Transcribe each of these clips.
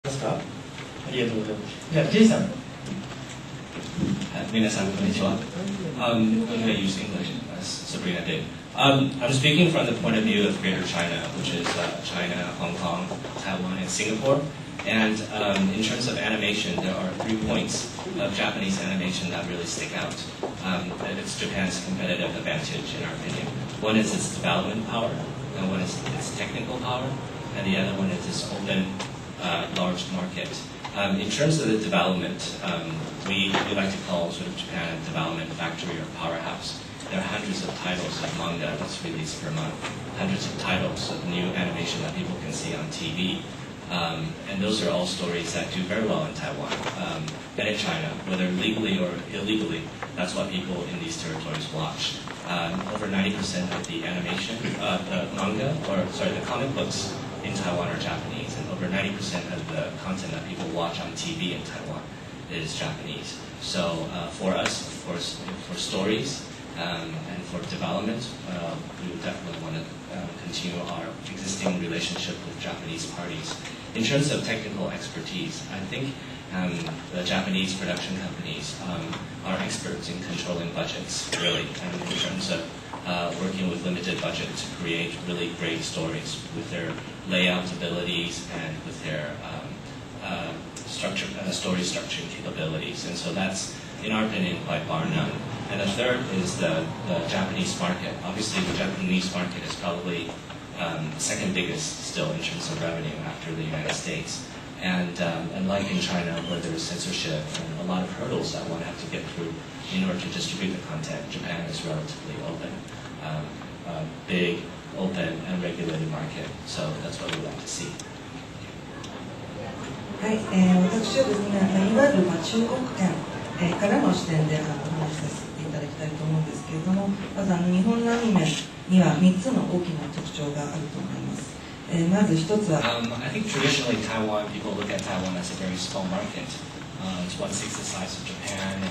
ですか？ありがとうございます。じゃあ、J さん。皆さん、こんにちは。I'm going to use English, as Sabrina did. I'm speaking from the point of view of Greater China, which is China, Hong Kong, Taiwan, and Singapore. And in terms of animation, there are 3 points of Japanese animation that really stick out. And it's Japan's competitive advantage, in our opinion. One is its development power, and one is its technical power, and the other one is its open, large market. In terms of the development, we like to call sort of Japan a development factory or powerhouse. There are hundreds of titles of manga that's released per month, hundreds of titles of new animation that people can see on TV. And those are all stories that do very well in Taiwan and in China, whether legally or illegally. That's what people in these territories watch. Over 90% of the animation, the comic books in Taiwan are Japanese, and over 90% of the content that people watch on TV in Taiwan is Japanese. So for us, of course, for stories and for development, we would definitely want to continue our existing relationship with Japanese parties. In terms of technical expertise, I think the Japanese production companies are experts in controlling budgets, really, and in terms of working with limited budget to create really great stories with their layout abilities and with their story structuring capabilities. And so that's, in our opinion, by bar none. And the third is the Japanese market. Obviously, the Japanese market is probably second biggest still in terms of revenue after the United States. And like in China, where there's censorship and a lot of hurdles that one have to get through in order to distribute the content, Japan is relatively open, big, open, and regulated market. So that's what we like to see. はい、私はですね、いわゆる中国圏からの視点でお話しさせていただきたいと思うんですけれども、まず日本のアニメには3つの大きな特徴があると思います。まず一つは、I think traditionally Taiwan, people look at Taiwan as a very small market. It's 1/6 the size of Japan, and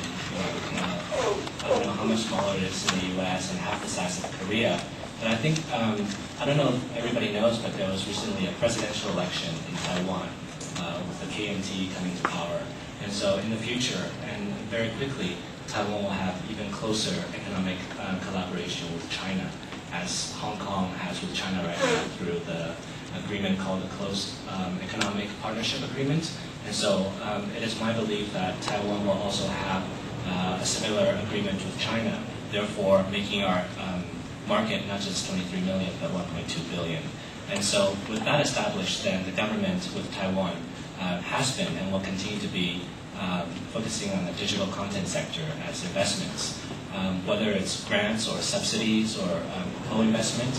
I don't know how much smaller it is in the U.S. and half the size of Korea. But I think, I don't know if everybody knows, but there was recently a presidential election in Taiwan with the KMT coming to power. And so in the future, and very quickly, Taiwan will have even closer economic collaboration with China, as Hong Kong has with China right now through the agreement called the Close Economic Partnership Agreement. And so it is my belief that Taiwan will also have a similar agreement with China, therefore making our market not just 23 million, but 1.2 billion. And so with that established, then the government with Taiwan has been and will continue to be focusing on the digital content sector as investments, whether it's grants or subsidies or co-investment.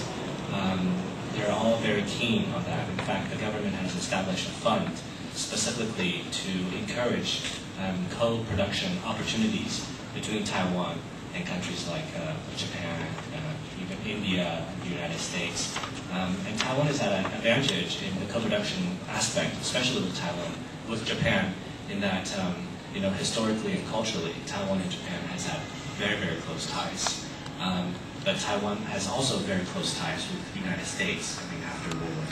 They're all very keen on that. In fact, the government has established a fund specifically to encourage co-production opportunities between Taiwan and countries like Japan, even India, and the United States. And Taiwan has had an advantage in the co-production aspect, especially with Taiwan, with Japan, in that historically and culturally, Taiwan and Japan has had very, very close ties. But Taiwan has also very close ties with the United States, I think, after World War II.